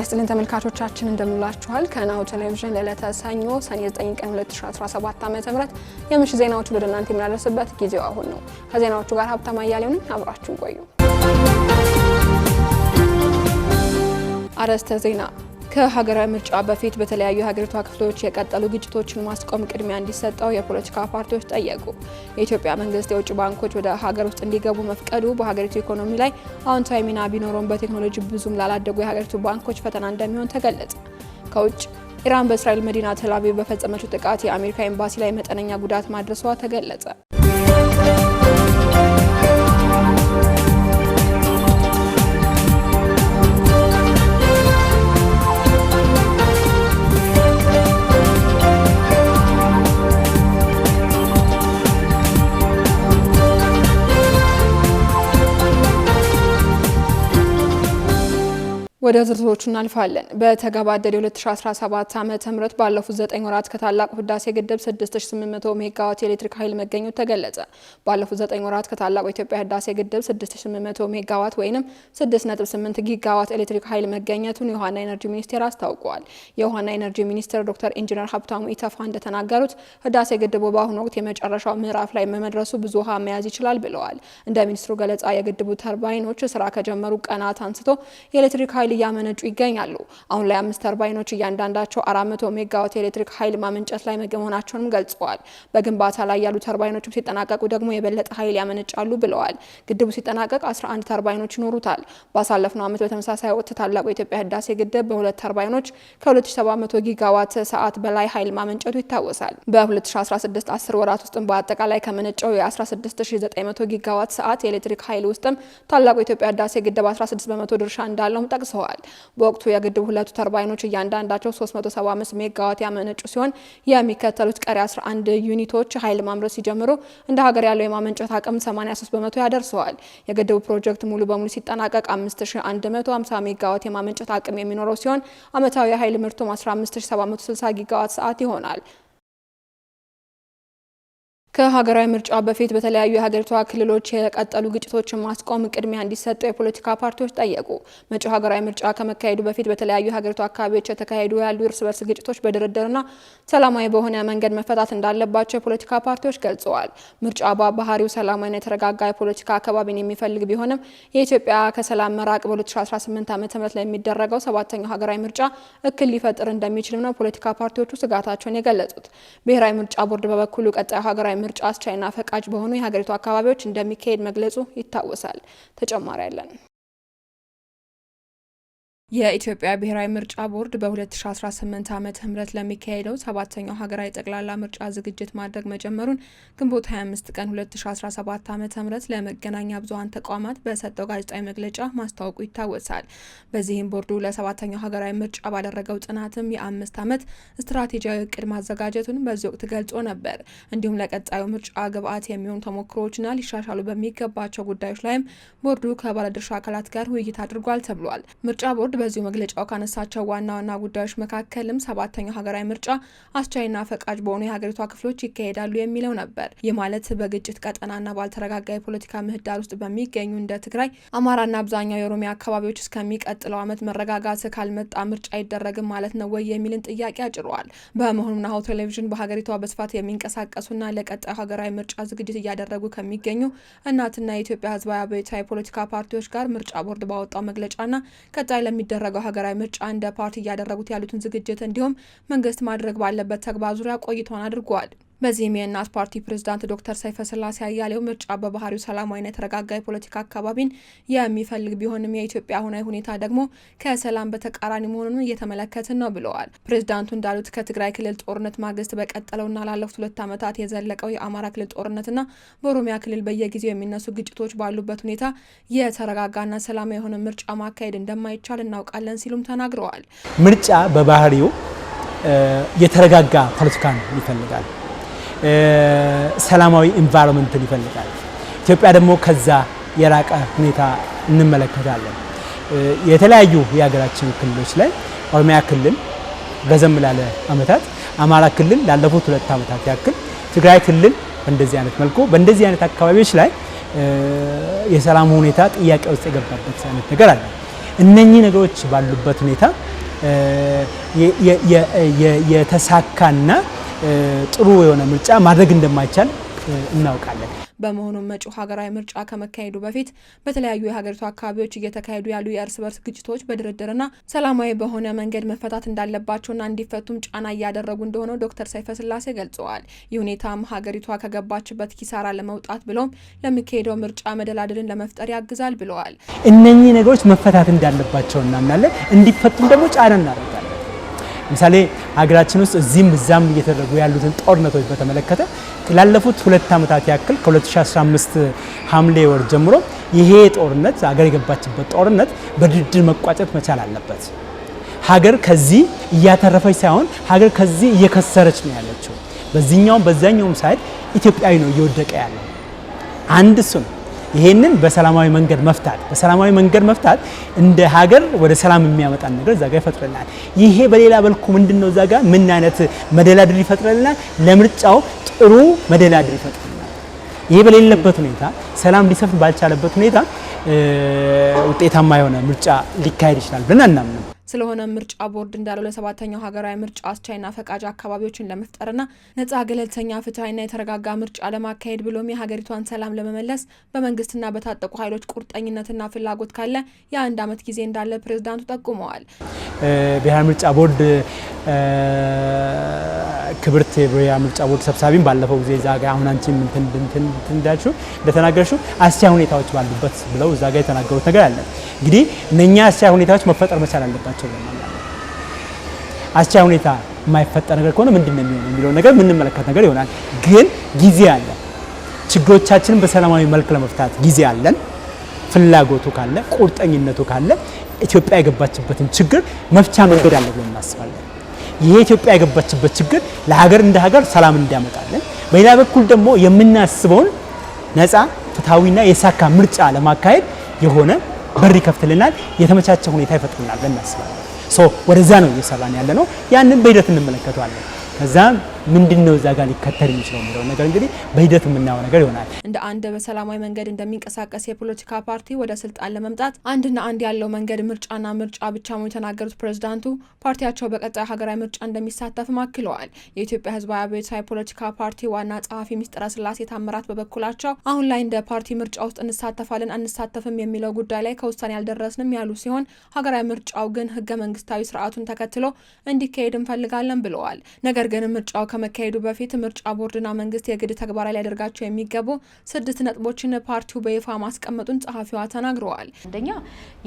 ይስጥልን ተመልካቾቻችን እንደምላችኋል ከናሁ ቴሌቪዥን ለዕለተ ሰኞ ሰኔ 9 ቀን 2017 ዓ.ም የምሽት ዜናዎች ወደ እናንተ የምናደርስበት ጊዜው አሁን ነው። ከዜናዎቹ ጋር ሀብታም አያሌው ነኝ። አብራችሁን ቆዩ። አርዕስተ ዜና ከሀገራዊ ምርጫ በፊት በተለያዩ የሀገሪቷ ክፍሎች የቀጠሉ ግጭቶችን ማስቆም ቅድሚያ እንዲሰጠው የፖለቲካ ፓርቲዎች ጠየቁ። የኢትዮጵያ መንግስት የውጭ ባንኮች ወደ ሀገር ውስጥ እንዲገቡ መፍቀዱ በሀገሪቱ ኢኮኖሚ ላይ አዎንታዊ ሚና ቢኖረውም በቴክኖሎጂ ብዙም ላላደጉ የሀገሪቱ ባንኮች ፈተና እንደሚሆን ተገለጸ። ከውጭ ኢራን በእስራኤል መዲና ቴል አቪቭ በፈጸመችው ጥቃት የአሜሪካ ኤምባሲ ላይ መጠነኛ ጉዳት ማድረሷ ተገለጸ። ወደ ዝርዝሮቹ እናልፋለን። በተገባደደው 2017 ዓመተ ምህረት ባለፉት 9 ወራት ከታላቁ ህዳሴ ግድብ 6800 ሜጋዋት የኤሌክትሪክ ኃይል መገኘቱ ተገለጸ። ባለፉት 9 ወራት ከታላቁ የኢትዮጵያ ህዳሴ ግድብ 6800 ሜጋዋት ወይንም 6.8 ጊጋዋት ኤሌክትሪክ ኃይል መገኘቱን የውሃና ኢነርጂ ሚኒስቴር አስታውቋል። የውሃና ኢነርጂ ሚኒስትር ዶክተር ኢንጂነር ሀብታሙ ኢተፋ እንደተናገሩት ህዳሴ ግድቡ በአሁኑ ወቅት የመጨረሻው ምዕራፍ ላይ በመድረሱ ብዙ ውሃ መያዝ ይችላል ብለዋል። እንደ ሚኒስትሩ ገለጻ የግድቡ ተርባይኖች ስራ ከጀመሩ ቀናት አንስቶ የኤሌክትሪክ ኃይል እያመነጩ ይገኛሉ። አሁን ላይ 5 ተርባይኖች እያንዳንዳቸው 400 ሜጋዋት የኤሌክትሪክ ኃይል ማመንጨት ላይ መሆናቸውንም ገልጸዋል። በግንባታ ላይ ያሉ ተርባይኖችም ሲጠናቀቁ ደግሞ የበለጠ ኃይል ያመነጫሉ ብለዋል። ግድቡ ሲጠናቀቅ 11 ተርባይኖች ይኖሩታል። ባሳለፍነው ዓመት በተመሳሳይ ወቅት ታላቁ የኢትዮጵያ ህዳሴ ግድብ በ2 ተርባይኖች ከ2700 ጊጋዋት ሰዓት በላይ ኃይል ማመንጨቱ ይታወሳል። በ2016 10 ወራት ውስጥም በአጠቃላይ ከመነጨው የ16900 ጊጋዋት ሰዓት የኤሌክትሪክ ኃይል ውስጥም ታላቁ የኢትዮጵያ ህዳሴ ግድብ 16 በመቶ ድርሻ እንዳለውም ጠቅሰዋል። በወቅቱ የግድቡ 2 ተርባይኖች እያንዳንዳቸው 375 ሜጋዋት ያመነጩ ሲሆን የሚከተሉት ቀሪ 11 ዩኒቶች ኃይል ማምረት ሲጀምሩ እንደ ሀገር ያለው የማመንጨት አቅም 83 በመቶ ያደርሰዋል። የግድቡ ፕሮጀክት ሙሉ በሙሉ ሲጠናቀቅ 5150 ሜጋዋት የማመንጨት አቅም የሚኖረው ሲሆን ዓመታዊ የኃይል ምርቱም 15760 ጊጋዋት ሰዓት ይሆናል። ከሀገራዊ ምርጫ በፊት በተለያዩ የሀገሪቷ ክልሎች የቀጠሉ ግጭቶችን ማስቆም ቅድሚያ እንዲሰጠው የፖለቲካ ፓርቲዎች ጠየቁ። መጪው ሀገራዊ ምርጫ ከመካሄዱ በፊት በተለያዩ የሀገሪቷ አካባቢዎች የተካሄዱ ያሉ እርስ በርስ ግጭቶች በድርድርና ሰላማዊ በሆነ መንገድ መፈታት እንዳለባቸው የፖለቲካ ፓርቲዎች ገልጸዋል። ምርጫ በባህሪው ሰላማዊና የተረጋጋ የፖለቲካ አካባቢን የሚፈልግ ቢሆንም የኢትዮጵያ ከሰላም መራቅ በ2018 ዓ.ም ለሚደረገው 7ኛው ሀገራዊ ምርጫ እክል ሊፈጥር እንደሚችልም ነው ፖለቲካ ፓርቲዎቹ ስጋታቸውን የገለጹት። ብሔራዊ ምርጫ ቦርድ በበኩሉ ቀጣዩ ሀገራዊ ምርጫ አስቻይና ፈቃጅ በሆኑ የሀገሪቱ አካባቢዎች እንደሚካሄድ መግለጹ ይታወሳል። ተጨማሪ ያለን የኢትዮጵያ ብሔራዊ ምርጫ ቦርድ በ2018 ዓመተ ምህረት ለሚካሄደው 7ኛው ሀገራዊ ጠቅላላ ምርጫ ዝግጅት ማድረግ መጀመሩን ግንቦት 25 ቀን 2017 ዓመተ ምህረት ለመገናኛ ብዙሃን ተቋማት በሰጠው ጋዜጣዊ መግለጫ ማስታወቁ ይታወሳል። በዚህም ቦርዱ ለ7ኛው ሀገራዊ ምርጫ ባደረገው ጥናትም የ5 ዓመት ስትራቴጂያዊ እቅድ ማዘጋጀቱን በዚህ ወቅት ገልጾ ነበር። እንዲሁም ለቀጣዩ ምርጫ ግብዓት የሚሆኑ ተሞክሮዎችና ሊሻሻሉ በሚገባቸው ጉዳዮች ላይም ቦርዱ ከባለድርሻ አካላት ጋር ውይይት አድርጓል ተብሏል። ምርጫ ቦርድ በዚሁ መግለጫው ካነሳቸው ዋና ዋና ጉዳዮች መካከልም 7ኛው ሀገራዊ ምርጫ አስቻይና ፈቃጅ በሆኑ የሀገሪቷ ክፍሎች ይካሄዳሉ የሚለው ነበር። ይህ ማለት በግጭት ቀጠናና ባልተረጋጋ የፖለቲካ ምህዳር ውስጥ በሚገኙ እንደ ትግራይ፣ አማራና አብዛኛው የኦሮሚያ አካባቢዎች እስከሚቀጥለው ዓመት መረጋጋት ካልመጣ ምርጫ አይደረግም ማለት ነው ወይ የሚልን ጥያቄ አጭሯል። በመሆኑም ናሁ ቴሌቪዥን በሀገሪቷ በስፋት የሚንቀሳቀሱና ለቀጣዩ ሀገራዊ ምርጫ ዝግጅት እያደረጉ ከሚገኙ እናትና የኢትዮጵያ ህዝባዊ አብዮታዊ ፖለቲካ ፓርቲዎች ጋር ምርጫ ቦርድ ባወጣው መግለጫና ቀጣይ ለሚደረገው ሀገራዊ ምርጫ እንደ ፓርቲ እያደረጉት ያሉትን ዝግጅት እንዲሁም መንግስት ማድረግ ባለበት ተግባር ዙሪያ ቆይታውን አድርጓል። በዚህም የእናት ፓርቲ ፕሬዝዳንት ዶክተር ሰይፈ ስላሴ አያሌው ምርጫ በባህሪው ሰላማዊና የተረጋጋ የፖለቲካ አካባቢን የሚፈልግ ቢሆንም የኢትዮጵያ አሁናዊ ሁኔታ ደግሞ ከሰላም በተቃራኒ መሆኑን እየተመለከትን ነው ብለዋል። ፕሬዝዳንቱ እንዳሉት ከትግራይ ክልል ጦርነት ማግስት በቀጠለውና ላለፉት 2 ዓመታት የዘለቀው የአማራ ክልል ጦርነትና በኦሮሚያ ክልል በየጊዜው የሚነሱ ግጭቶች ባሉበት ሁኔታ የተረጋጋና ሰላማዊ የሆነ ምርጫ ማካሄድ እንደማይቻል እናውቃለን ሲሉም ተናግረዋል። ምርጫ በባህሪው የተረጋጋ ፖለቲካን ይፈልጋል። ሰላማዊ ኢንቫይሮንመንትን ይፈልጋል። ኢትዮጵያ ደግሞ ከዛ የራቀ ሁኔታ እንመለከታለን። የተለያዩ የሀገራችን ክልሎች ላይ ኦሮሚያ ክልል ረዘም ላለ ዓመታት፣ አማራ ክልል ላለፉት 2 ዓመታት ያክል፣ ትግራይ ክልል በእንደዚህ አይነት መልኩ በእንደዚህ አይነት አካባቢዎች ላይ የሰላም ሁኔታ ጥያቄ ውስጥ የገባበት አይነት ነገር አለ። እነኚህ ነገሮች ባሉበት ሁኔታ የተሳካና ጥሩ የሆነ ምርጫ ማድረግ እንደማይቻል እናውቃለን። በመሆኑም መጪው ሀገራዊ ምርጫ ከመካሄዱ በፊት በተለያዩ የሀገሪቱ አካባቢዎች እየተካሄዱ ያሉ የእርስ በርስ ግጭቶች በድርድርና ሰላማዊ በሆነ መንገድ መፈታት እንዳለባቸውና እንዲፈቱም ጫና እያደረጉ እንደሆነ ዶክተር ሰይፈ ስላሴ ገልጸዋል። ይህ ሁኔታም ሀገሪቷ ከገባችበት ኪሳራ ለመውጣት ብሎም ለሚካሄደው ምርጫ መደላድልን ለመፍጠር ያግዛል ብለዋል። እነኚህ ነገሮች መፈታት እንዳለባቸው እናምናለን። እንዲፈቱም ደግሞ ጫና እናደርጋለን። ለምሳሌ ሀገራችን ውስጥ እዚህም እዛም እየተደረጉ ያሉትን ጦርነቶች በተመለከተ ላለፉት 2 ዓመታት ያክል ከ2015 ሐምሌ ወር ጀምሮ ይሄ ጦርነት ሀገር የገባችበት ጦርነት በድርድር መቋጨት መቻል አለበት። ሀገር ከዚህ እያተረፈች ሳይሆን ሀገር ከዚህ እየከሰረች ነው ያለችው። በዚህኛውም በዛኛውም ሳይድ ኢትዮጵያዊ ነው እየወደቀ ያለው። አንድ እሱ ነው። ይሄንን በሰላማዊ መንገድ መፍታት እንደ ሀገር ወደ ሰላም የሚያመጣን ነገር እዛ ጋር ይፈጥረናል። ይሄ በሌላ በልኩ ምንድነው እዛ ጋር ምን አይነት መደላድል ይፈጥረናል? ለምርጫው ጥሩ መደላድል ይፈጥረናል። ይሄ በሌለበት ሁኔታ ሰላም ሊሰፍን ባልቻለበት ሁኔታ ውጤታማ የሆነ ምርጫ ሊካሄድ ይችላል ብለን አናምንም። ስለሆነ ምርጫ ቦርድ እንዳለው ለሰባተኛው ሀገራዊ ምርጫ አስቻይና ፈቃጅ አካባቢዎችን ለመፍጠርና ነጻ፣ ገለልተኛ፣ ፍትሃዊና የተረጋጋ ምርጫ ለማካሄድ ብሎም የሀገሪቷን ሰላም ለመመለስ በመንግስትና በታጠቁ ኃይሎች ቁርጠኝነትና ፍላጎት ካለ የ1 ዓመት ጊዜ እንዳለ ፕሬዝዳንቱ ጠቁመዋል። ብሔራዊ ምርጫ ቦርድ ክብርት የብሔራዊ ምርጫ ቦርድ ሰብሳቢም ባለፈው ጊዜ እዛ ጋር አሁን አንቺ እንደተናገርሽው አስቻይ ሁኔታዎች ባሉበት ብለው እዛ ጋር የተናገሩት ነገር አለ። እንግዲህ እነኛ አስቻይ ሁኔታዎች መፈጠር መቻል አለባቸው ለማለት አስቻይ ሁኔታ የማይፈጠር ነገር ከሆነ ምንድነው የሚሆነው ነገር የምንመለከት ነገር ይሆናል። ግን ጊዜ አለ። ችግሮቻችንን በሰላማዊ መልክ ለመፍታት ጊዜ አለን። ፍላጎቱ ካለ፣ ቁርጠኝነቱ ካለ ኢትዮጵያ የገባችበትን ችግር መፍቻ መንገድ አለ ብለን እናስባለን። ይሄ ኢትዮጵያ የገባችበት ችግር ለሀገር እንደ ሀገር ሰላም እንዲያመጣለን፣ በሌላ በኩል ደግሞ የምናስበውን ነፃ፣ ፍትሃዊና የሳካ ምርጫ ለማካሄድ የሆነ በር ይከፍትልናል፣ የተመቻቸ ሁኔታ ይፈጥርልናል ብለን እናስባለን። ወደዛ ነው እየሰራን ያለ ነው። ያንን በሂደት እንመለከተዋለን። ከዛ ምንድነው እዛ ጋር ሊከተል የሚችለው የሚለው ነገር እንግዲህ በሂደት የምናየው ነገር ይሆናል። እንደ አንድ በሰላማዊ መንገድ እንደሚንቀሳቀስ የፖለቲካ ፓርቲ ወደ ስልጣን ለመምጣት አንድና አንድ ያለው መንገድ ምርጫና ምርጫ ብቻ መሆኑን የተናገሩት ፕሬዝዳንቱ ፓርቲያቸው በቀጣይ ሀገራዊ ምርጫ እንደሚሳተፍም አክለዋል። የኢትዮጵያ ሕዝባዊ አብዮታዊ ፖለቲካ ፓርቲ ዋና ጸሐፊ ሚስጥረ ስላሴ ታምራት በበኩላቸው አሁን ላይ እንደ ፓርቲ ምርጫ ውስጥ እንሳተፋለን አንሳተፍም የሚለው ጉዳይ ላይ ከውሳኔ ያልደረስንም ያሉ ሲሆን ሀገራዊ ምርጫው ግን ህገ መንግስታዊ ስርዓቱን ተከትሎ እንዲካሄድ እንፈልጋለን ብለዋል። ነገር ግን ምርጫው ከመካሄዱ በፊት ምርጫ ቦርድና መንግስት የግድ ተግባራዊ ሊያደርጋቸው የሚገቡ 6 ነጥቦችን ፓርቲው በይፋ ማስቀመጡን ጸሐፊዋ ተናግረዋል። አንደኛ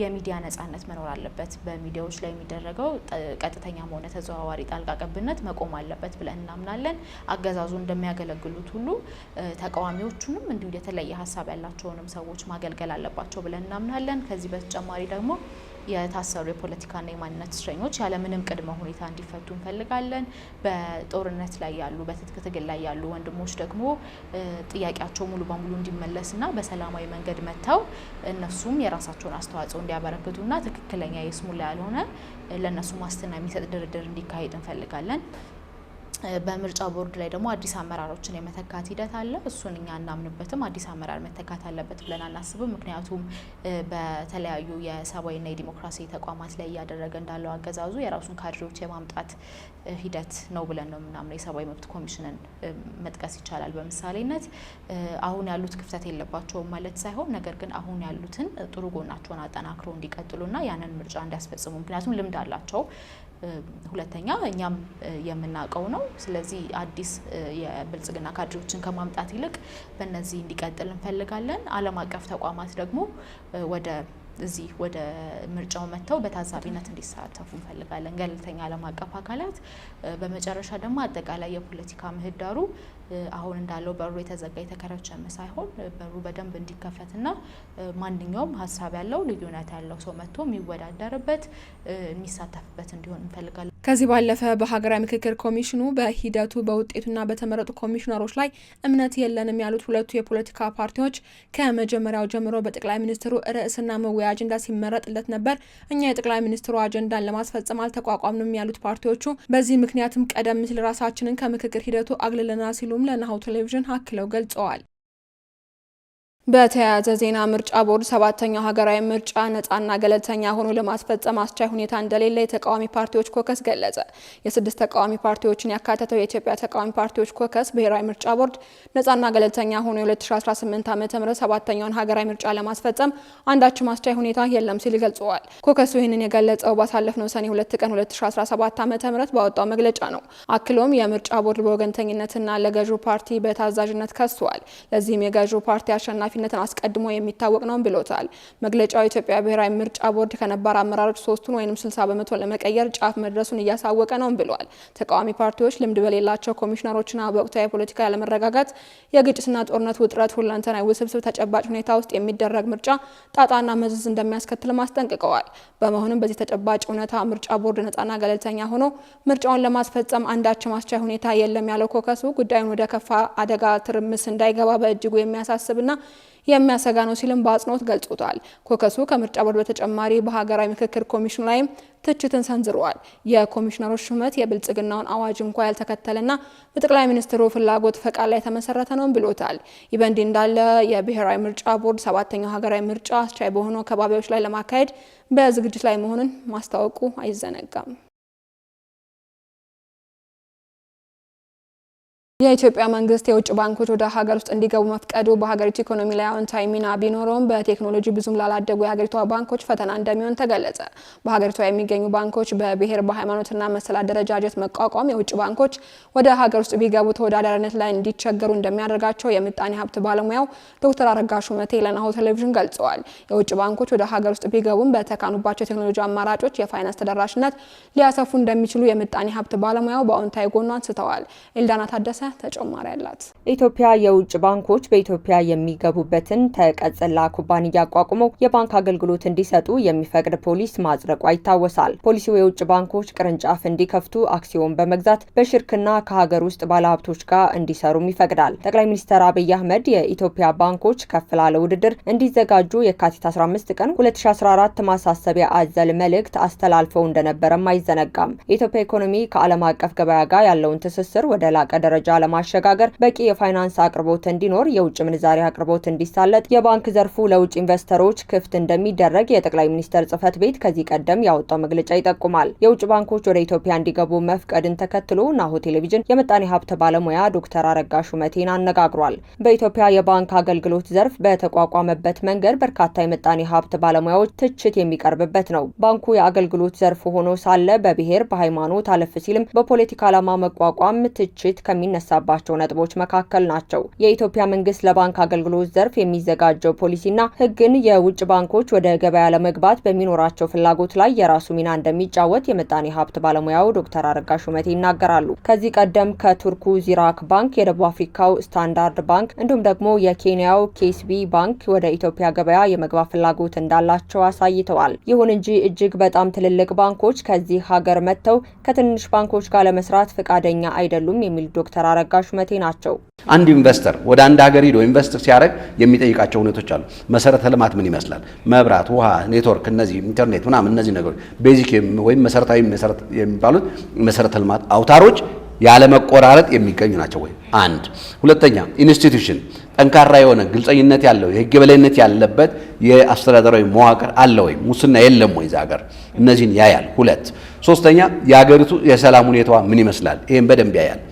የሚዲያ ነጻነት መኖር አለበት። በሚዲያዎች ላይ የሚደረገው ቀጥተኛም ሆነ ተዘዋዋሪ ጣልቃ ገብነት መቆም አለበት ብለን እናምናለን። አገዛዙ እንደሚያገለግሉት ሁሉ ተቃዋሚዎቹንም እንዲሁ የተለየ ሀሳብ ያላቸውንም ሰዎች ማገልገል አለባቸው ብለን እናምናለን። ከዚህ በተጨማሪ ደግሞ የታሰሩ የፖለቲካና የማንነት እስረኞች ያለምንም ቅድመ ሁኔታ እንዲፈቱ እንፈልጋለን። በጦርነት ላይ ያሉ በትጥቅ ትግል ላይ ያሉ ወንድሞች ደግሞ ጥያቄያቸው ሙሉ በሙሉ እንዲመለስና በሰላማዊ መንገድ መጥተው እነሱም የራሳቸውን አስተዋጽኦ እንዲያበረክቱና ትክክለኛ የስሙላ ያልሆነ ለነሱ ዋስትና የሚሰጥ ድርድር እንዲካሄድ እንፈልጋለን። በምርጫ ቦርድ ላይ ደግሞ አዲስ አመራሮችን የመተካት ሂደት አለ። እሱን እኛ እናምንበትም አዲስ አመራር መተካት አለበት ብለን አናስብም። ምክንያቱም በተለያዩ የሰብአዊና የዲሞክራሲ ተቋማት ላይ እያደረገ እንዳለው አገዛዙ የራሱን ካድሬዎች የማምጣት ሂደት ነው ብለን ነው የምናምነው። የሰብአዊ መብት ኮሚሽንን መጥቀስ ይቻላል በምሳሌነት። አሁን ያሉት ክፍተት የለባቸውም ማለት ሳይሆን፣ ነገር ግን አሁን ያሉትን ጥሩ ጎናቸውን አጠናክረው እንዲቀጥሉና ያንን ምርጫ እንዲያስፈጽሙ፣ ምክንያቱም ልምድ አላቸው። ሁለተኛ እኛም የምናውቀው ነው። ስለዚህ አዲስ የብልጽግና ካድሬዎችን ከማምጣት ይልቅ በእነዚህ እንዲቀጥል እንፈልጋለን። ዓለም አቀፍ ተቋማት ደግሞ ወደ ምርጫው መጥተው በታዛቢነት እንዲሳተፉ እንፈልጋለን፣ ገለልተኛ ዓለም አቀፍ አካላት። በመጨረሻ ደግሞ አጠቃላይ የፖለቲካ ምህዳሩ አሁን እንዳለው በሩ የተዘጋ የተከረቸመ ሳይሆን በሩ በደንብ እንዲከፈትና ማንኛውም ሀሳብ ያለው ልዩነት ያለው ሰው መጥቶ የሚወዳደርበት የሚሳተፍበት እንዲሆን እንፈልጋለን። ከዚህ ባለፈ በሀገራዊ ምክክር ኮሚሽኑ በሂደቱ በውጤቱና በተመረጡ ኮሚሽነሮች ላይ እምነት የለንም ያሉት ሁለቱ የፖለቲካ ፓርቲዎች ከመጀመሪያው ጀምሮ በጠቅላይ ሚኒስትሩ ርዕስና መወያ አጀንዳ ሲመረጥለት ነበር። እኛ የጠቅላይ ሚኒስትሩ አጀንዳን ለማስፈጸም አልተቋቋምንም ያሉት ፓርቲዎቹ በዚህ ምክንያትም ቀደም ሲል ራሳችንን ከምክክር ሂደቱ አግልለናል ሲሉም ለናሁ ቴሌቪዥን አክለው ገልጸዋል። በተያያዘ ዜና ምርጫ ቦርድ ሰባተኛው ሀገራዊ ምርጫ ነጻና ገለልተኛ ሆኖ ለማስፈጸም አስቻይ ሁኔታ እንደሌለ የተቃዋሚ ፓርቲዎች ኮከስ ገለጸ። የስድስት ተቃዋሚ ፓርቲዎችን ያካተተው የኢትዮጵያ ተቃዋሚ ፓርቲዎች ኮከስ ብሔራዊ ምርጫ ቦርድ ነጻና ገለልተኛ ሆኖ የ2018 ዓ.ም ሰባተኛውን ሀገራዊ ምርጫ ለማስፈጸም አንዳችም አስቻይ ሁኔታ የለም ሲል ገልጿል። ኮከሱ ይህንን የገለጸው ባሳለፍነው ሰኔ 2 ቀን 2017 ዓ.ም ባወጣው መግለጫ ነው። አክሎም የምርጫ ቦርድ በወገንተኝነትና ለገዢው ፓርቲ በታዛዥነት ከሷል። ለዚህም የገዢው ፓርቲ አሸናፊ ነትን አስቀድሞ የሚታወቅ ነው ብሎታል። መግለጫው የኢትዮጵያ ብሔራዊ ምርጫ ቦርድ ከነባር አመራሮች 3ቱን ወይም 60% ለመቀየር ጫፍ መድረሱን እያሳወቀ ነው ብሏል። ተቃዋሚ ፓርቲዎች ልምድ በሌላቸው ኮሚሽነሮችና በወቅታዊ የፖለቲካ ያለመረጋጋት፣ የግጭትና ጦርነት ውጥረት፣ ሁለንተናዊ ውስብስብ ተጨባጭ ሁኔታ ውስጥ የሚደረግ ምርጫ ጣጣና መዘዝ እንደሚያስከትል አስጠንቅቀዋል። በመሆኑም በዚህ ተጨባጭ እውነታ ምርጫ ቦርድ ነጻና ገለልተኛ ሆኖ ምርጫውን ለማስፈጸም አንዳችም አስቻይ ሁኔታ የለም ያለው ኮከሱ ጉዳዩን ወደ ከፋ አደጋ ትርምስ እንዳይገባ በእጅጉ የሚያሳስብና የሚያሰጋ ነው ሲልም በአጽንኦት ገልጾታል። ኮከሱ ከምርጫ ቦርድ በተጨማሪ በሀገራዊ ምክክር ኮሚሽኑ ላይም ትችትን ሰንዝረዋል። የኮሚሽነሮች ሹመት የብልጽግናውን አዋጅ እንኳ ያልተከተለና በጠቅላይ ሚኒስትሩ ፍላጎት ፈቃድ ላይ የተመሰረተ ነው ብሎታል። ይህ በእንዲህ እንዳለ የብሔራዊ ምርጫ ቦርድ ሰባተኛው ሀገራዊ ምርጫ አስቻይ በሆኑ አካባቢዎች ላይ ለማካሄድ በዝግጅት ላይ መሆኑን ማስታወቁ አይዘነጋም። የኢትዮጵያ መንግስት የውጭ ባንኮች ወደ ሀገር ውስጥ እንዲገቡ መፍቀዱ በሀገሪቱ ኢኮኖሚ ላይ አዎንታዊ ሚና ቢኖረውም በቴክኖሎጂ ብዙም ላላደጉ የሀገሪቷ ባንኮች ፈተና እንደሚሆን ተገለጸ። በሀገሪቷ የሚገኙ ባንኮች በብሔር በሃይማኖትና መሰል አደረጃጀት መቋቋም የውጭ ባንኮች ወደ ሀገር ውስጥ ቢገቡ ተወዳዳሪነት ላይ እንዲቸገሩ እንደሚያደርጋቸው የምጣኔ ሀብት ባለሙያው ዶክተር አረጋ ሹመቴ ለናሁ ቴሌቪዥን ገልጸዋል። የውጭ ባንኮች ወደ ሀገር ውስጥ ቢገቡም በተካኑባቸው የቴክኖሎጂ አማራጮች የፋይናንስ ተደራሽነት ሊያሰፉ እንደሚችሉ የምጣኔ ሀብት ባለሙያው በአዎንታዊ ጎኑ አንስተዋል። ኤልዳና ታደሰ ተጨማሪ አላት። ኢትዮጵያ የውጭ ባንኮች በኢትዮጵያ የሚገቡበትን ተቀጽላ ኩባንያ አቋቁመው የባንክ አገልግሎት እንዲሰጡ የሚፈቅድ ፖሊሲ ማጽደቋ ይታወሳል። ፖሊሲው የውጭ ባንኮች ቅርንጫፍ እንዲከፍቱ አክሲዮን በመግዛት በሽርክና ከሀገር ውስጥ ባለሀብቶች ጋር እንዲሰሩም ይፈቅዳል። ጠቅላይ ሚኒስትር አብይ አህመድ የኢትዮጵያ ባንኮች ከፍ ላለ ውድድር እንዲዘጋጁ የካቲት 15 ቀን 2014 ማሳሰቢያ አዘል መልእክት አስተላልፈው እንደነበረም አይዘነጋም። የኢትዮጵያ ኢኮኖሚ ከዓለም አቀፍ ገበያ ጋር ያለውን ትስስር ወደ ላቀ ደረጃ ለማሸጋገር በቂ የፋይናንስ አቅርቦት እንዲኖር፣ የውጭ ምንዛሪ አቅርቦት እንዲሳለጥ፣ የባንክ ዘርፉ ለውጭ ኢንቨስተሮች ክፍት እንደሚደረግ የጠቅላይ ሚኒስትር ጽህፈት ቤት ከዚህ ቀደም ያወጣው መግለጫ ይጠቁማል። የውጭ ባንኮች ወደ ኢትዮጵያ እንዲገቡ መፍቀድን ተከትሎ ናሁ ቴሌቪዥን የምጣኔ ሀብት ባለሙያ ዶክተር አረጋ ሹመቴን አነጋግሯል። በኢትዮጵያ የባንክ አገልግሎት ዘርፍ በተቋቋመበት መንገድ በርካታ የምጣኔ ሀብት ባለሙያዎች ትችት የሚቀርብበት ነው። ባንኩ የአገልግሎት ዘርፍ ሆኖ ሳለ በብሔር በሃይማኖት አለፍ ሲልም በፖለቲካ ዓላማ መቋቋም ትችት ከሚነሳባቸው ነጥቦች መካከል ናቸው። የኢትዮጵያ መንግስት ለባንክ አገልግሎት ዘርፍ የሚዘጋጀው ፖሊሲና ሕግን የውጭ ባንኮች ወደ ገበያ ለመግባት በሚኖራቸው ፍላጎት ላይ የራሱ ሚና እንደሚጫወት የምጣኔ ሀብት ባለሙያው ዶክተር አረጋ ሹመቴ ይናገራሉ። ከዚህ ቀደም ከቱርኩ ዚራክ ባንክ፣ የደቡብ አፍሪካው ስታንዳርድ ባንክ እንዲሁም ደግሞ የኬንያው ኬስቢ ባንክ ወደ ኢትዮጵያ ገበያ የመግባት ፍላጎት እንዳላቸው አሳይተዋል። ይሁን እንጂ እጅግ በጣም ትልልቅ ባንኮች ከዚህ ሀገር መጥተው ከትንሽ ባንኮች ጋር ለመስራት ፈቃደኛ አይደሉም የሚል ዶክተር አረጋ ሹመቴ ናቸው። አንድ ኢንቨስተር ወደ አንድ ሀገር ሄዶ ኢንቨስት ሲያደርግ የሚጠይቃቸው ሁኔታዎች አሉ። መሰረተ ልማት ምን ይመስላል? መብራት፣ ውሃ፣ ኔትወርክ፣ እነዚህ ኢንተርኔት ምናምን እነዚህ ነገሮች ቤዚክ ወይም መሰረታዊ የሚባሉት መሰረተ ልማት አውታሮች ያለ መቆራረጥ የሚገኙ ናቸው ወይ? አንድ ሁለተኛ ኢንስቲትዩሽን ጠንካራ የሆነ ግልጸኝነት ያለው የህግ የበላይነት ያለበት የአስተዳደራዊ መዋቅር አለ ወይ? ሙስና የለም ወይ? ዛገር እነዚህን ያያል። ሁለት ሶስተኛ የሀገሪቱ የሰላም ሁኔታዋ ምን ይመስላል? ይሄን በደንብ ያያል።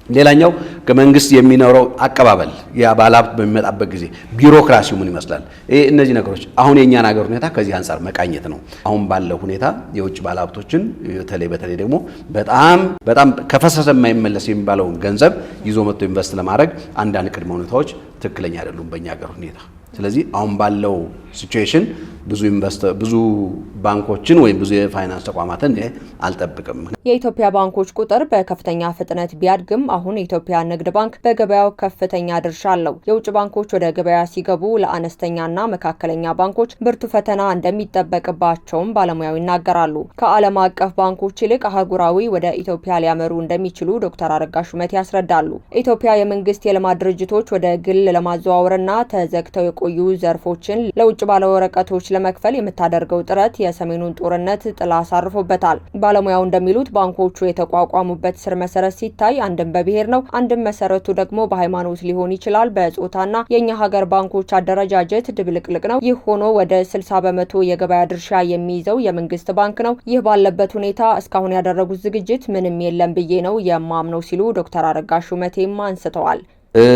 ሌላኛው ከመንግስት የሚኖረው አቀባበል ባለሀብት በሚመጣበት ጊዜ ቢሮክራሲው ምን ይመስላል? እነዚህ ነገሮች አሁን የኛን ሀገር ሁኔታ ከዚህ አንጻር መቃኘት ነው። አሁን ባለው ሁኔታ የውጭ ባለሀብቶችን በተለይ ደግሞ በጣም ከፈሰሰ የማይመለስ የሚባለውን ገንዘብ ይዞ መጥቶ ኢንቨስት ለማድረግ አንዳንድ ቅድመ ሁኔታዎች ትክክለኛ አይደሉም በእኛ ሀገር ሁኔታ። ስለዚህ አሁን ባለው ሲቹዌሽን ብዙ ባንኮችን ወይም ብዙ የፋይናንስ ተቋማትን አልጠብቅም። የኢትዮጵያ ባንኮች ቁጥር በከፍተኛ ፍጥነት ቢያድግም አሁን የኢትዮጵያ ንግድ ባንክ በገበያው ከፍተኛ ድርሻ አለው። የውጭ ባንኮች ወደ ገበያ ሲገቡ ለአነስተኛና መካከለኛ ባንኮች ብርቱ ፈተና እንደሚጠበቅባቸውም ባለሙያው ይናገራሉ። ከዓለም አቀፍ ባንኮች ይልቅ አህጉራዊ ወደ ኢትዮጵያ ሊያመሩ እንደሚችሉ ዶክተር አረጋ ሹመቴ ያስረዳሉ። ኢትዮጵያ የመንግስት የልማት ድርጅቶች ወደ ግል ለማዘዋወርና ተዘግተው የቆዩ ዘርፎችን ለውጭ ባለወረቀቶች ለመክፈል የምታደርገው ጥረት የሰሜኑን ጦርነት ጥላ አሳርፎበታል። ባለሙያው እንደሚሉት ባንኮቹ የተቋቋሙበት ስር መሰረት ሲታይ አንድም በብሔር ነው፣ አንድም መሰረቱ ደግሞ በሃይማኖት ሊሆን ይችላል። በጾታና የኛ ሀገር ባንኮች አደረጃጀት ድብልቅልቅ ነው። ይህ ሆኖ ወደ 60 በመቶ የገበያ ድርሻ የሚይዘው የመንግስት ባንክ ነው። ይህ ባለበት ሁኔታ እስካሁን ያደረጉት ዝግጅት ምንም የለም ብዬ ነው የማምነው ሲሉ ዶክተር አረጋ ሹመቴም አንስተዋል።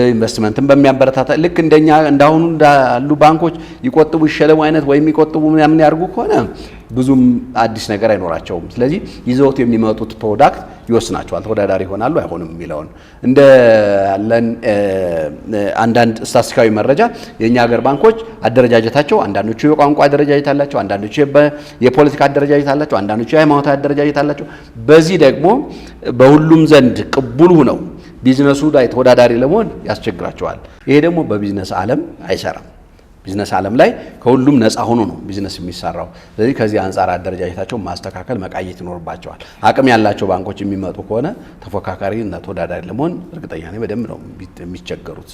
ኢንቨስትመንትን በሚያበረታታ ልክ እንደኛ እንዳሁኑ እንዳሉ ባንኮች ይቆጥቡ ይሸለሙ አይነት ወይም ይቆጥቡ ምን ያርጉ ከሆነ ብዙም አዲስ ነገር አይኖራቸውም። ስለዚህ ይዘውት የሚመጡት ፕሮዳክት ይወስናቸዋል። ተወዳዳሪ ይሆናሉ አይሆንም የሚለውን እንደ ያለን አንዳንድ ስታቲስቲካዊ መረጃ የኛ ሀገር ባንኮች አደረጃጀታቸው አንዳንዶቹ የቋንቋ አደረጃጀት አላቸው፣ አንዳንዶቹ የፖለቲካ አደረጃጀት አላቸው፣ አንዳንዶቹ የሃይማኖታዊ አደረጃጀት አላቸው። በዚህ ደግሞ በሁሉም ዘንድ ቅቡል ሆነው ቢዝነሱ ላይ ተወዳዳሪ ለመሆን ያስቸግራቸዋል። ይሄ ደግሞ በቢዝነስ ዓለም አይሰራም። ቢዝነስ ዓለም ላይ ከሁሉም ነፃ ሆኖ ነው ቢዝነስ የሚሰራው። ስለዚህ ከዚህ አንጻር አደረጃጀታቸው ማስተካከል መቃየት ይኖርባቸዋል። አቅም ያላቸው ባንኮች የሚመጡ ከሆነ ተፎካካሪ እና ተወዳዳሪ ለመሆን እርግጠኛ ነኝ በደንብ ነው የሚቸገሩት።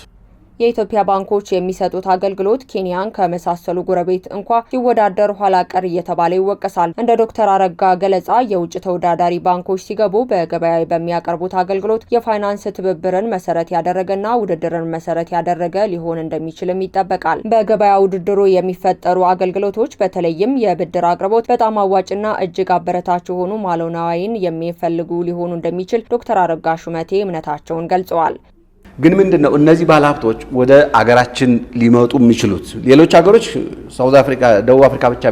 የኢትዮጵያ ባንኮች የሚሰጡት አገልግሎት ኬንያን ከመሳሰሉ ጎረቤት እንኳ ሲወዳደር ኋላ ቀር እየተባለ ይወቀሳል። እንደ ዶክተር አረጋ ገለጻ የውጭ ተወዳዳሪ ባንኮች ሲገቡ በገበያ በሚያቀርቡት አገልግሎት የፋይናንስ ትብብርን መሰረት ያደረገና ውድድርን መሰረት ያደረገ ሊሆን እንደሚችልም ይጠበቃል። በገበያ ውድድሩ የሚፈጠሩ አገልግሎቶች በተለይም የብድር አቅርቦት በጣም አዋጭና እጅግ አበረታች የሆኑ መዋዕለ ንዋይን የሚፈልጉ ሊሆኑ እንደሚችል ዶክተር አረጋ ሹመቴ እምነታቸውን ገልጸዋል። ግን ምንድነው እነዚህ ባለሀብቶች ወደ አገራችን ሊመጡ የሚችሉት? ሌሎች ሀገሮች ሳውዝ አፍሪካ፣ ደቡብ አፍሪካ ብቻ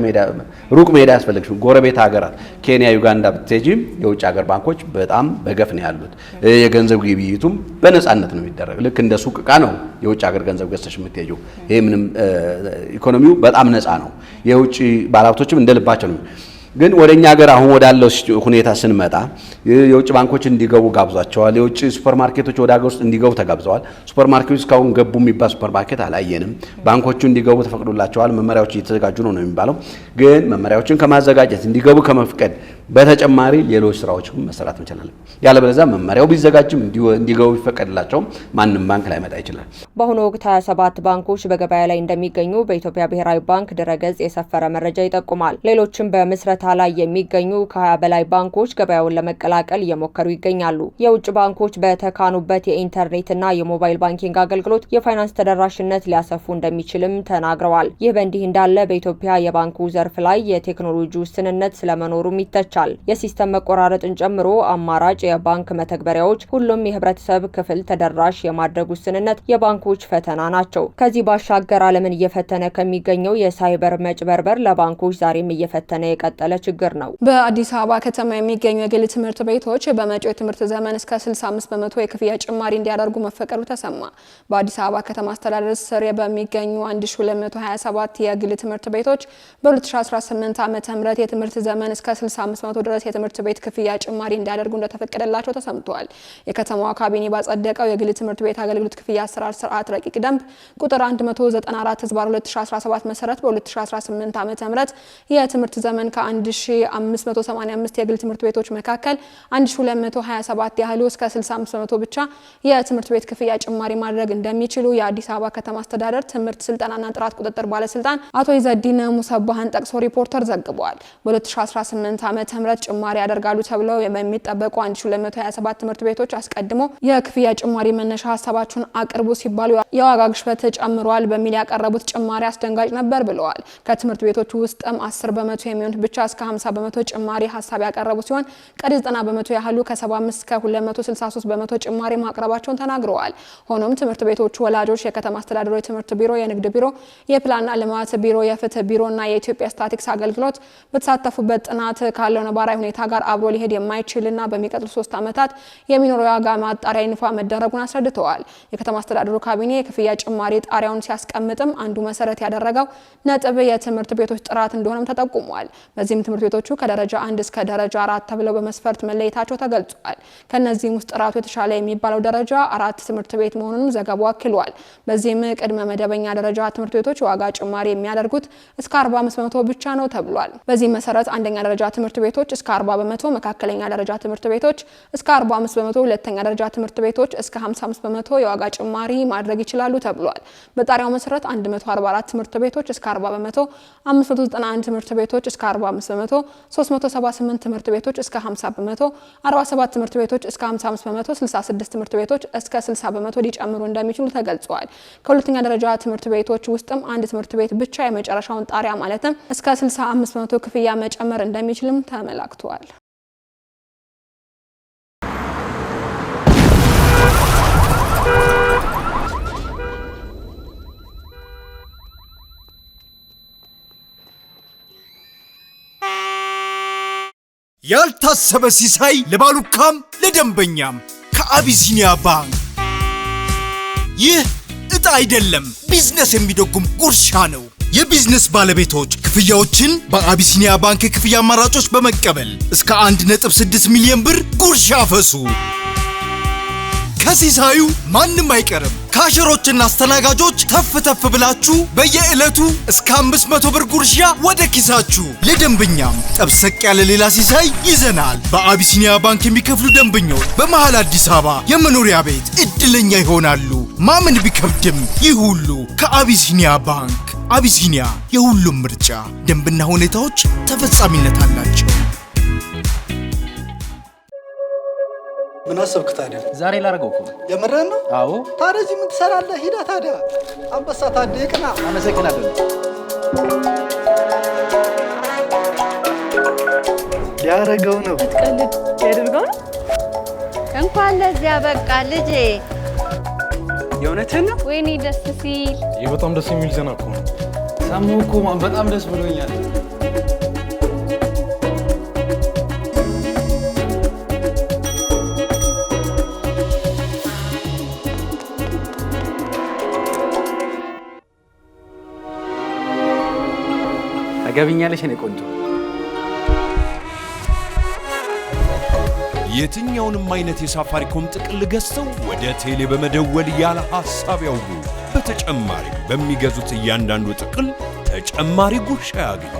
ሩቅ መሄድ አያስፈልግም። ጎረቤት ሀገራት ኬንያ፣ ዩጋንዳ ብትሄጂ የውጭ ሀገር ባንኮች በጣም በገፍ ነው ያሉት። የገንዘብ ግብይቱም በነፃነት ነው የሚደረግ። ልክ እንደ ሱቅ ዕቃ ነው የውጭ ሀገር ገንዘብ ገዝተሽ የምትሄጂው። ይሄ ምንም ኢኮኖሚው በጣም ነፃ ነው። የውጭ ባለሀብቶችም እንደልባቸው ነው። ግን ወደኛ ሀገር አሁን ወዳለው ሁኔታ ስንመጣ የውጭ ባንኮች እንዲገቡ ጋብዟቸዋል። የውጭ ሱፐርማርኬቶች ወደ ሀገር ውስጥ እንዲገቡ ተጋብዘዋል። ሱፐርማርኬቶች እስካሁን ገቡ የሚባል ሱፐርማርኬት አላየንም። ባንኮቹ እንዲገቡ ተፈቅዶላቸዋል። መመሪያዎች እየተዘጋጁ ነው የሚባለው። ግን መመሪያዎችን ከማዘጋጀት እንዲገቡ ከመፍቀድ በተጨማሪ ሌሎች ስራዎችን መሰራት እንችላለን። ያለበለዚያ መመሪያው ቢዘጋጅም እንዲገቡ ይፈቀድላቸውም ማንም ባንክ ላይ መጣ ይችላል። በአሁኑ ወቅት 27 ባንኮች በገበያ ላይ እንደሚገኙ በኢትዮጵያ ብሔራዊ ባንክ ድረገጽ የሰፈረ መረጃ ይጠቁማል። ሌሎችም በምስረታ ላይ የሚገኙ ከ20 በላይ ባንኮች ገበያውን ለመቀላቀል እየሞከሩ ይገኛሉ። የውጭ ባንኮች በተካኑበት የኢንተርኔትና የሞባይል ባንኪንግ አገልግሎት የፋይናንስ ተደራሽነት ሊያሰፉ እንደሚችልም ተናግረዋል። ይህ በእንዲህ እንዳለ በኢትዮጵያ የባንኩ ዘርፍ ላይ የቴክኖሎጂ ውስንነት ስለመኖሩም ይተቻል። የሲስተም መቆራረጥን ጨምሮ አማራጭ የባንክ መተግበሪያዎች ሁሉም የህብረተሰብ ክፍል ተደራሽ የማድረግ ውስንነት የባንኮች ፈተና ናቸው። ከዚህ ባሻገር ዓለምን እየፈተነ ከሚገኘው የሳይበር መጭበርበር ለባንኮች ዛሬም እየፈተነ የቀጠለ ችግር ነው። በአዲስ አበባ ከተማ የሚገኙ የግል ትምህርት ቤቶች በመጪው የትምህርት ዘመን እስከ 65 በመቶ የክፍያ ጭማሪ እንዲያደርጉ መፈቀዱ ተሰማ። በአዲስ አበባ ከተማ አስተዳደር ስር በሚገኙ 1227 የግል ትምህርት ቤቶች በ2018 ዓ.ም የትምህርት ዘመን እስከ 65 በመቶ ድረስ የትምህርት ቤት ክፍያ ጭማሪ እንዲያደርጉ እንደተፈቀደላቸው ተሰምቷል። የከተማዋ ካቢኔ ባጸደቀው የግል ትምህርት ቤት አገልግሎት ክፍያ አሰራር ስርዓት ረቂቅ ደንብ ቁጥር 194/2017 መሰረት በ2018 ዓ.ም የትምህርት ዘመን ከ1585 የግል ትምህርት ቤቶች መካከል 1227 ያህሉ እስከ 65 በመቶ ብቻ የትምህርት ቤት ክፍያ ጭማሪ ማድረግ እንደሚችሉ የአዲስ አበባ ከተማ አስተዳደር ትምህርት ስልጠናና ጥራት ቁጥጥር ባለስልጣን አቶ ኢዘዲን ሙሰባህን ጠቅሶ ሪፖርተር ዘግቧል። በ2018 ዓመተ ምህረት ጭማሪ ያደርጋሉ ተብለው የሚጠበቁ 1227 ትምህርት ቤቶች አስቀድሞ የክፍያ ጭማሪ መነሻ ሀሳባቸውን አቅርቡ ሲባሉ የዋጋ ግሽበት ጨምሯል በሚል ያቀረቡት ጭማሪ አስደንጋጭ ነበር ብለዋል። ከትምህርት ቤቶቹ ውስጥም 10 በመቶ የሚሆኑት ብቻ እስከ 50 በመቶ ጭማሪ ሀሳብ ያቀረቡ ሲሆን ቀሪ 90 በመቶ ያህሉ ከ75 እስከ 263 በመቶ ጭማሪ ማቅረባቸውን ተናግረዋል። ሆኖም ትምህርት ቤቶቹ ወላጆች፣ የከተማ አስተዳደሩ የትምህርት ቢሮ፣ የንግድ ቢሮ፣ የፕላንና ልማት ቢሮ፣ የፍትህ ቢሮና የኢትዮጵያ ስታቲክስ አገልግሎት በተሳተፉበት ጥናት ካለው ነባራዊ ሁኔታ ጋር አብሮ ሊሄድ የማይችልና በሚቀጥሉ 3 ዓመታት የሚኖረው የዋጋ ማጣሪያ ይፋ መደረጉን አስረድተዋል። የከተማ አስተዳደሩ ካቢኔ የክፍያ ጭማሪ ጣሪያውን ሲያስቀምጥም አንዱ መሰረት ያደረገው ነጥብ የትምህርት ቤቶች ጥራት እንደሆነም ተጠቁሟል። በዚህ በዚህም ትምህርት ቤቶቹ ከደረጃ 1 እስከ ደረጃ 4 ተብለው በመስፈርት መለየታቸው ተገልጿል። ከነዚህም ውስጥ ጥራቱ የተሻለ የሚባለው ደረጃ 4 ትምህርት ቤት መሆኑንም ዘገባው አክሏል። በዚህም ቅድመ መደበኛ ደረጃ ትምህርት ቤቶች ዋጋ ጭማሪ የሚያደርጉት እስከ 45% ብቻ ነው ተብሏል። በዚህ መሰረት አንደኛ ደረጃ ትምህርት ቤቶች እስከ 40%፣ መካከለኛ ደረጃ ትምህርት ቤቶች እስከ 45%፣ ሁለተኛ ደረጃ ትምህርት ቤቶች እስከ 55% የዋጋ ጭማሪ ማድረግ ይችላሉ ተብሏል። በጣሪያው መሰረት 144 ትምህርት ቤቶች እስከ 40%፣ 591 ትምህርት ቤቶች እስከ 45%፣ 378 ትምህርት ቤቶች እስከ 50%፣ 47 ትምህርት ቤቶች እስከ 55%፣ 66 ትምህርት ቤቶች እስከ 60% ሊጨምሩ እንደሚችሉ ተገልጿል። ከሁለተኛ ደረጃ ትምህርት ቤቶች ውስጥም አንድ ትምህርት ቤት ብቻ የመጨረሻውን ጣሪያ ማለትም እስከ 65% ክፍያ መጨመር እንደሚችልም ተመላክቷል። ያልታሰበ ሲሳይ ለባሉካም ለደንበኛም ከአቢሲኒያ ባንክ። ይህ እጣ አይደለም፣ ቢዝነስ የሚደጉም ጉርሻ ነው። የቢዝነስ ባለቤቶች ክፍያዎችን በአቢሲኒያ ባንክ የክፍያ አማራጮች በመቀበል እስከ 1.6 ሚሊዮን ብር ጉርሻ ፈሱ። ከሲሳዩ ማንም አይቀርም። ካሸሮችና አስተናጋጆች ተፍ ተፍ ብላችሁ በየዕለቱ እስከ 500 ብር ጉርሻ ወደ ኪሳችሁ። ለደንበኛም ጠብሰቅ ያለ ሌላ ሲሳይ ይዘናል። በአቢሲኒያ ባንክ የሚከፍሉ ደንበኞች በመሃል አዲስ አበባ የመኖሪያ ቤት እድለኛ ይሆናሉ። ማመን ቢከብድም ይህ ሁሉ ከአቢሲኒያ ባንክ። አቢሲኒያ የሁሉም ምርጫ። ደንብና ሁኔታዎች ተፈጻሚነት አላቸው። ምን አሰብክ ታዲያ? ዛሬ ላደርገው እኮ የምርህን ነው? አዎ። ታዲያ እዚህ ምን ትሰራለህ? ሂዳ ታዲያ አንበሳ ታዲያ ይቅና። አመሰግናለሁ። ያረገው ነው ትቀልድ ያደርገው ነው። እንኳን ለዚያ በቃ ልጄ። የእውነትህን ነው? ወይኔ ደስ ሲል። ይህ በጣም ደስ የሚል ዜና እኮ ነው። ሰማሁ እኮ በጣም ደስ ብሎኛል። ታገቢኛለሽ የኔ ቆንጆ? የትኛውንም አይነት የሳፋሪኮም ጥቅል ገዝተው ወደ ቴሌ በመደወል ያለ ሐሳብ ያውሩ። በተጨማሪም በሚገዙት እያንዳንዱ ጥቅል ተጨማሪ ጉርሻ ያገኙ።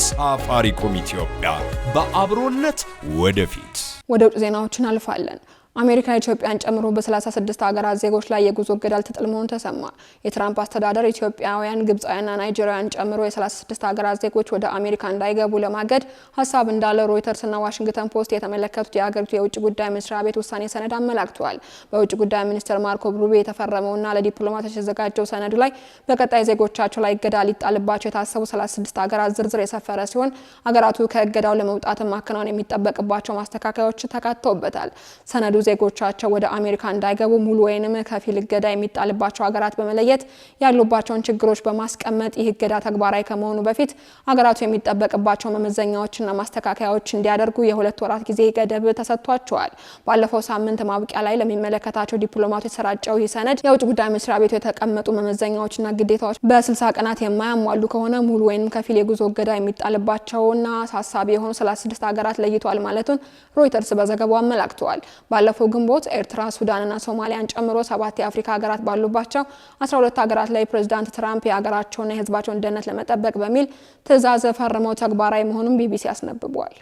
ሳፋሪኮም ኢትዮጵያ፣ በአብሮነት ወደፊት። ወደ ውጭ ዜናዎች እናልፋለን። አሜሪካ ኢትዮጵያን ጨምሮ በ36 ሀገራት ዜጎች ላይ የጉዞ እገዳ ልትጥል መሆኑ ተሰማ። የትራምፕ አስተዳደር ኢትዮጵያውያን፣ ግብፃውያንና ናይጄሪያውያን ጨምሮ የ36 ሀገራት ዜጎች ወደ አሜሪካ እንዳይገቡ ለማገድ ሀሳብ እንዳለ ሮይተርስና ዋሽንግተን ፖስት የተመለከቱት የሀገሪቱ የውጭ ጉዳይ መስሪያ ቤት ውሳኔ ሰነድ አመላክተዋል። በውጭ ጉዳይ ሚኒስትር ማርኮ ሩቢዮ የተፈረመውና ለዲፕሎማቶች የተዘጋጀው ሰነዱ ላይ በቀጣይ ዜጎቻቸው ላይ እገዳ ሊጣልባቸው የታሰቡ 36 ሀገራት ዝርዝር የሰፈረ ሲሆን ሀገራቱ ከእገዳው ለመውጣት ማከናወን የሚጠበቅባቸው ማስተካከያዎች ተካተውበታል። ሰነዱ ዜጎቻቸው ወደ አሜሪካ እንዳይገቡ ሙሉ ወይንም ከፊል እገዳ የሚጣልባቸው ሀገራት በመለየት ያሉባቸውን ችግሮች በማስቀመጥ ይህ እገዳ ተግባራዊ ከመሆኑ በፊት ሀገራቱ የሚጠበቅባቸው መመዘኛዎችና ማስተካከያዎች እንዲያደርጉ የ2 ወራት ጊዜ ገደብ ተሰጥቷቸዋል። ባለፈው ሳምንት ማብቂያ ላይ ለሚመለከታቸው ዲፕሎማቶች የተሰራጨው ይህ ሰነድ የውጭ ጉዳይ መስሪያ ቤቱ የተቀመጡ መመዘኛዎችና ግዴታዎች በ60 ቀናት የማያሟሉ ከሆነ ሙሉ ወይንም ከፊል የጉዞ እገዳ የሚጣልባቸውና አሳሳቢ የሆኑ 36 ሀገራት ለይቷል ማለቱን ሮይተርስ በዘገባው አመላክተዋል። ባለፈው ግንቦት ኤርትራ፣ ሱዳንና ሶማሊያን ጨምሮ 7 የአፍሪካ ሀገራት ባሉባቸው 12 ሀገራት ላይ ፕሬዝዳንት ትራምፕ የሀገራቸውና የሕዝባቸውን ደህንነት ለመጠበቅ በሚል ትዕዛዝ ፈርመው ተግባራዊ መሆኑን ቢቢሲ አስነብቧል።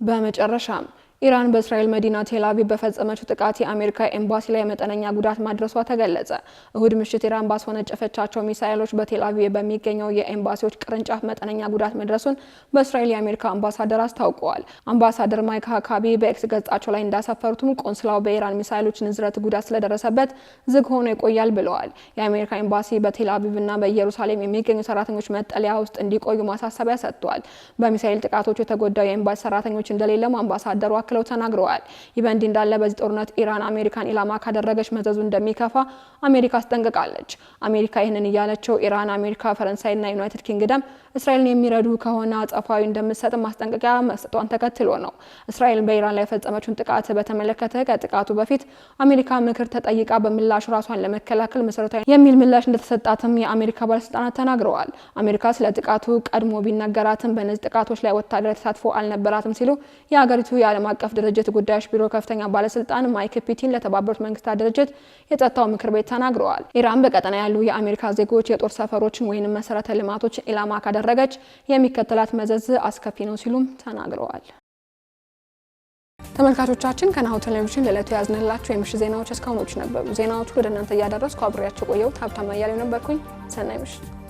በመጨረሻም ኢራን በእስራኤል መዲና ቴል አቪቭ በፈጸመችው ጥቃት የአሜሪካ ኤምባሲ ላይ መጠነኛ ጉዳት ማድረሷ ተገለጸ። እሁድ ምሽት ኢራን ባስወነጨፈቻቸው ሚሳኤሎች በቴል አቪቭ በሚገኘው የኤምባሲዎች ቅርንጫፍ መጠነኛ ጉዳት መድረሱን በእስራኤል የአሜሪካ አምባሳደር አስታውቀዋል። አምባሳደር ማይክ ሃካቢ በኤክስ ገጻቸው ላይ እንዳሰፈሩትም ቆንስላው በኢራን ሚሳኤሎች ንዝረት ጉዳት ስለደረሰበት ዝግ ሆኖ ይቆያል ብለዋል። የአሜሪካ ኤምባሲ በቴል አቪቭና በኢየሩሳሌም የሚገኙ ሰራተኞች መጠለያ ውስጥ እንዲቆዩ ማሳሰቢያ ሰጥቷል። በሚሳኤል ጥቃቶች የተጎዳው የኤምባሲ ሰራተኞች እንደሌለም አምባሳደሩ አክለው ተናግረዋል። ይህ በእንዲህ እንዳለ በዚህ ጦርነት ኢራን አሜሪካን ኢላማ ካደረገች መዘዙ እንደሚከፋ አሜሪካ አስጠንቅቃለች። አሜሪካ ይህንን እያለችው ኢራን፣ አሜሪካ፣ ፈረንሳይና ዩናይትድ ኪንግደም እስራኤልን የሚረዱ ከሆነ አጸፋዊ እንደምትሰጥ ማስጠንቀቂያ መስጠቷን ተከትሎ ነው። እስራኤል በኢራን ላይ የፈጸመችውን ጥቃት በተመለከተ ከጥቃቱ በፊት አሜሪካ ምክር ተጠይቃ በምላሹ ራሷን ለመከላከል መሰረታዊ የሚል ምላሽ እንደተሰጣትም የአሜሪካ ባለስልጣናት ተናግረዋል። አሜሪካ ስለ ጥቃቱ ቀድሞ ቢነገራትም በእነዚህ ጥቃቶች ላይ ወታደራዊ ተሳትፎ አልነበራትም ሲሉ የሀገሪቱ የዓለም አቀፍ ድርጅት ጉዳዮች ቢሮ ከፍተኛ ባለስልጣን ማይክ ፒቲን ለተባበሩት መንግስታት ድርጅት የጸጥታው ምክር ቤት ተናግረዋል። ኢራን በቀጠና ያሉ የአሜሪካ ዜጎች የጦር ሰፈሮችን ወይንም መሰረተ ልማቶችን ኢላማ ካደረገች የሚከተላት መዘዝ አስከፊ ነው ሲሉም ተናግረዋል። ተመልካቾቻችን ከናሁ ቴሌቪዥን ለዕለቱ ያዝንላችሁ የምሽት ዜናዎች እስካሁኖቹ ነበሩ። ዜናዎቹ ወደ እናንተ እያደረስኩ አብሬያችሁ ቆየሁት ሀብታም አያሌው ነበርኩኝ። ሰናይ ምሽት።